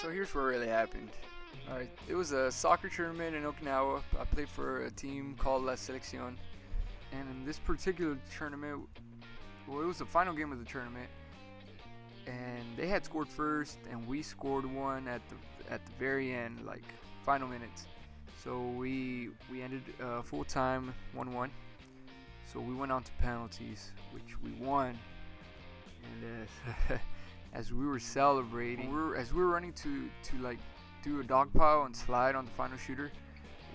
So here's what really happened. Alright, it was a soccer tournament in Okinawa. I played for a team called La Selección. And in this particular tournament, well, it was the final game of the tournament. And they had scored first, and we scored one at the very end, like final minutes. So we ended full time 1-1. So we went on to penalties, which we won. And as we were celebrating, as we were running to like do a dog pile and slide on the final shooter,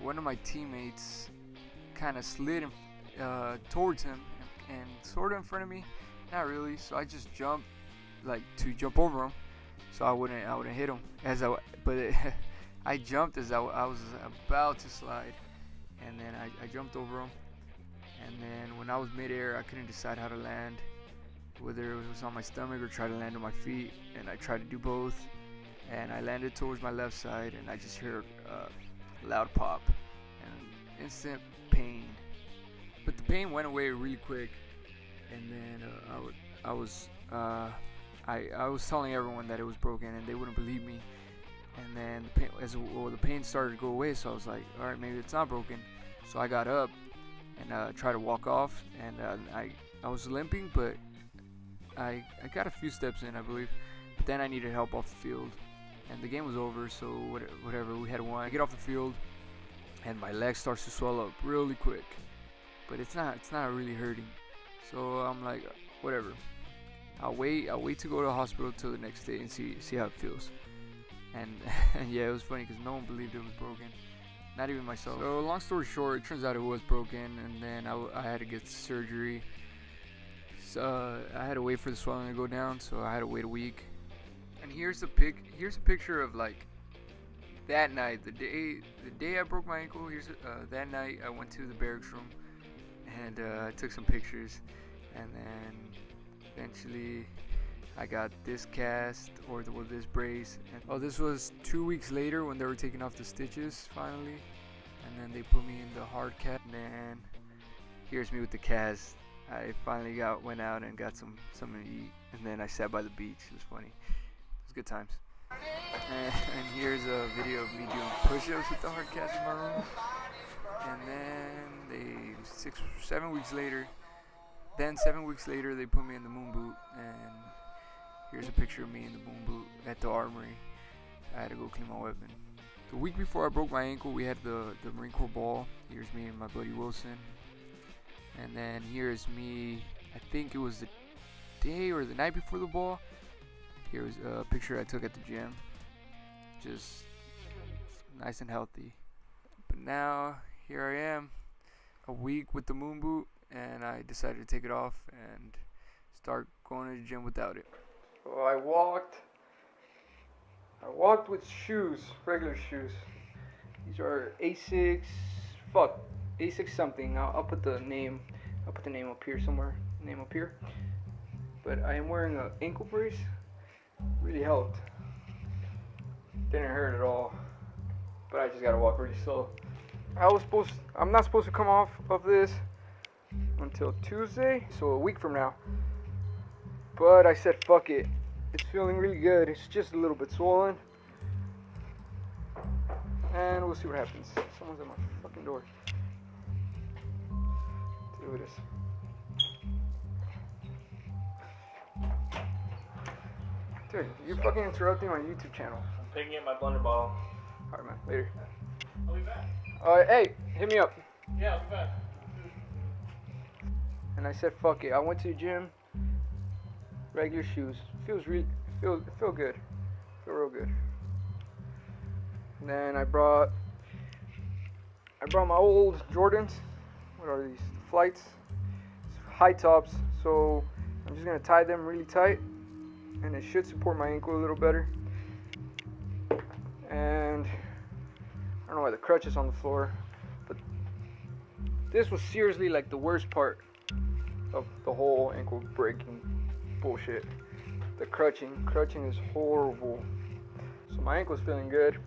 one of my teammates kind of slid towards him and sort of in front of me, not really. So I just jumped, like to jump over him, so I wouldn't hit him. I jumped as I was about to slide, and then I jumped over him. And then when I was midair, I couldn't decide how to land, whether it was on my stomach or try to land on my feet, and I tried to do both. And I landed towards my left side, and I just heard a loud pop and instant pain. But the pain went away really quick, and then I was telling everyone that it was broken, and they wouldn't believe me. And then the pain started to go away, so I was like, all right, maybe it's not broken. So I got up and tried to walk off, and I was limping, but I got a few steps in, I believe. But then I needed help off the field, and the game was over, so whatever, we had won. I get off the field, and my leg starts to swell up really quick, but it's not really hurting. So I'm like, whatever, I'll wait to go to the hospital till the next day and see how it feels. And yeah, it was funny because no one believed it was broken, not even myself. So long story short, it turns out it was broken, and then I had to get surgery. So I had to wait for the swelling to go down, so I had to wait a week. And here's a picture of like that night, the day I broke my ankle. That night I went to the barracks room, and I took some pictures, and then eventually I got this cast, or this brace. And this was 2 weeks later when they were taking off the stitches finally, and then they put me in the hard cast. And then here's me with the cast. I finally went out and got something to eat, and then I sat by the beach. It was funny. It was good times. And here's a video of me doing push-ups with the hard cast in my room. And then 7 weeks later, they put me in the moon boot, and here's a picture of me in the moon boot at the armory. I had to go clean my weapon. The week before I broke my ankle, we had the Marine Corps ball. Here's me and my buddy Wilson. And then here's me, I think it was the day or the night before the ball. Here's a picture I took at the gym. Just nice and healthy. But now, here I am, a week with the moon boot, and I decided to take it off and start going to the gym without it. So I walked with shoes, regular shoes. These are Asics something. I'll put the name up here somewhere. Name up here. But I am wearing an ankle brace. Really helped. Didn't hurt at all. But I just gotta walk really slow. I'm not supposed to come off of this until Tuesday, so a week from now. But I said fuck it. It's feeling really good. It's just a little bit swollen. And we'll see what happens. Someone's at my fucking door. Let's see who it is. Dude, you're fucking interrupting my YouTube channel. I'm picking up my blender bottle. Alright, man. Later. I'll be back. Hey, hit me up. Yeah, I'll be back. And I said, fuck it. I went to the gym. Regular shoes. Feel good. Feel real good. And then I brought my old Jordans. What are these? Flights. High tops. So I'm just gonna tie them really tight, and it should support my ankle a little better. And I don't know why the crutch is on the floor, but this was seriously like the worst part of the whole ankle breaking bullshit. The crutching is horrible. So my ankle's feeling good.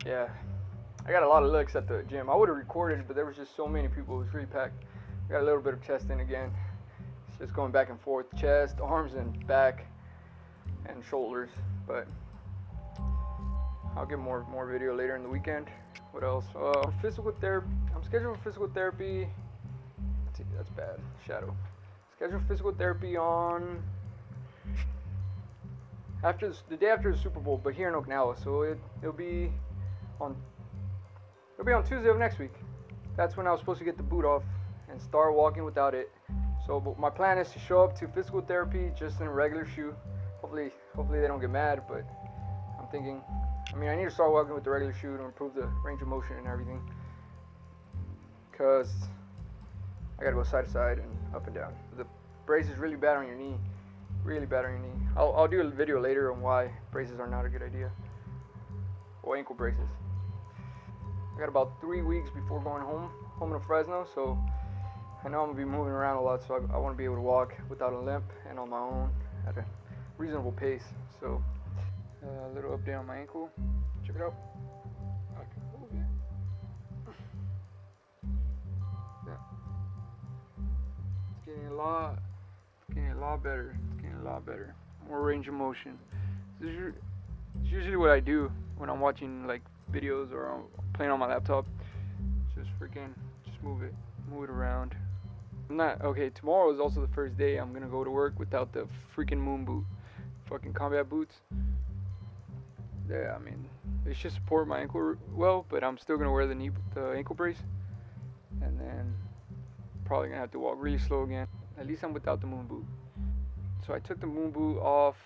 Yeah, I got a lot of looks at the gym. I would have recorded, but there was just so many people. It was really packed. I got a little bit of chest in again. It's just going back and forth, chest, arms, and back. and shoulders, but I'll get more video later in the weekend. What else? Physical therapy. I'm scheduled for physical therapy. That's bad. Shadow. Scheduled for physical therapy on the day after the Super Bowl, but here in Okinawa. So it'll be on Tuesday of next week. That's when I was supposed to get the boot off and start walking without it. So but my plan is to show up to physical therapy just in a regular shoe. Hopefully they don't get mad, but I'm thinking, I need to start walking with the regular shoe to improve the range of motion and everything. Cause I gotta go side to side and up and down. The brace is really bad on your knee. Really bad on your knee. I'll do a video later on why braces are not a good idea. Or ankle braces. I got about 3 weeks before going home to Fresno, so I know I'm gonna be moving around a lot, so I want to be able to walk without a limp and on my own at a reasonable pace. So a little update on my ankle. Check it out. Yeah. It's getting a lot better. It's getting a lot better. More range of motion. It's usually what I do when I'm watching like videos or I'm playing on my laptop. Just move it around. Tomorrow is also the first day I'm gonna go to work without the freaking moon boot. Fucking combat boots. Yeah, they should support my ankle well, but I'm still gonna wear the ankle brace. And then probably gonna have to walk really slow again. At least I'm without the moon boot. So I took the moon boot off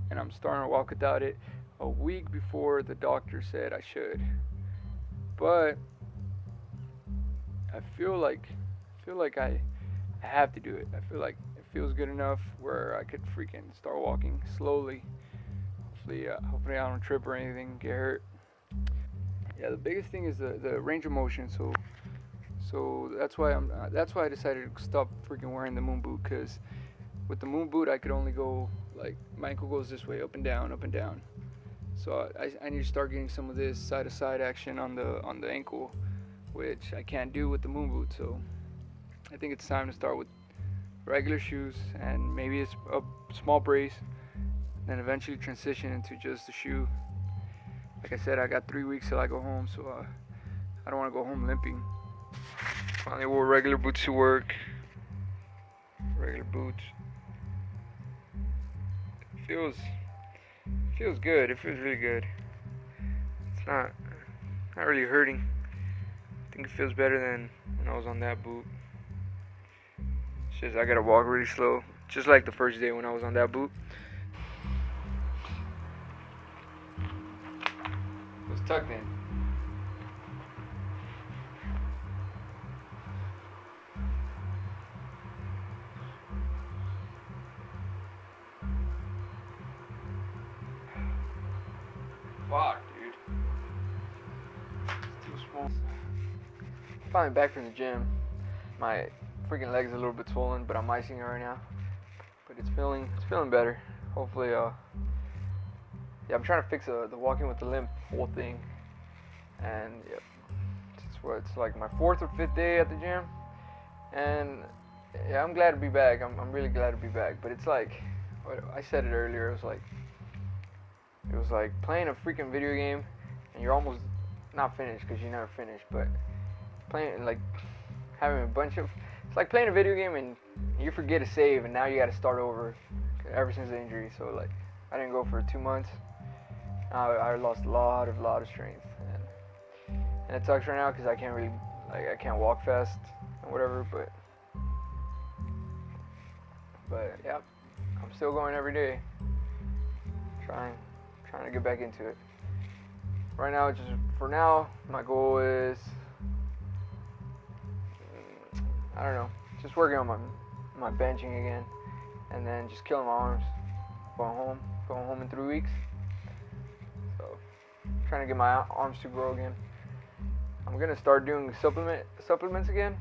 and I'm starting to walk without it a week before the doctor said I should. But I feel like I have to do it. I feel like it feels good enough where I could freaking start walking slowly. Hopefully I don't trip or anything, get hurt. Yeah, the biggest thing is the range of motion. So that's why I decided to stop freaking wearing the moon boot, because with the moon boot I could only go like my ankle goes this way, up and down, up and down. So I need to start getting some of this side to side action on the ankle, which I can't do with the moon boot. So I think it's time to start with regular shoes and maybe it's a small brace, then eventually transition into just a shoe. Like I said, I got 3 weeks till I go home, so I don't want to go home limping. Finally wore regular boots to work. Regular boots. Feels good. It feels really good. It's not really hurting. I think it feels better than when I was on that boot. It's just I gotta walk really slow, just like the first day when I was on that boot. It's tucked in. Fuck, dude. It's too small. Finally back from the gym. My freaking leg's a little bit swollen, but I'm icing it right now. But it's feeling better. Hopefully, yeah, I'm trying to fix the walking with the limp whole thing. And yep, it's like my 4th or 5th day at the gym. And yeah, I'm glad to be back. I'm really glad to be back. But it's like, I said it earlier. It was like playing a freaking video game, and you're almost not finished because you never finish. But playing like having a bunch of, it's like playing a video game and you forget to save, and now you got to start over ever since the injury. So like I didn't go for 2 months. I lost a lot of strength, and it sucks right now because I can't walk fast and whatever. But yeah, I'm still going every day, trying to get back into it. Right now, for now, my goal is, I don't know, just working on my benching again, and then just killing my arms. Going home in 3 weeks. So, trying to get my arms to grow again. I'm gonna start doing supplements again.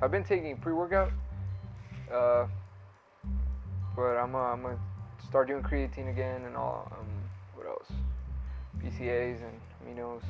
I've been taking pre-workout, but I'm gonna start doing creatine again and all. What else? BCAAs and aminos.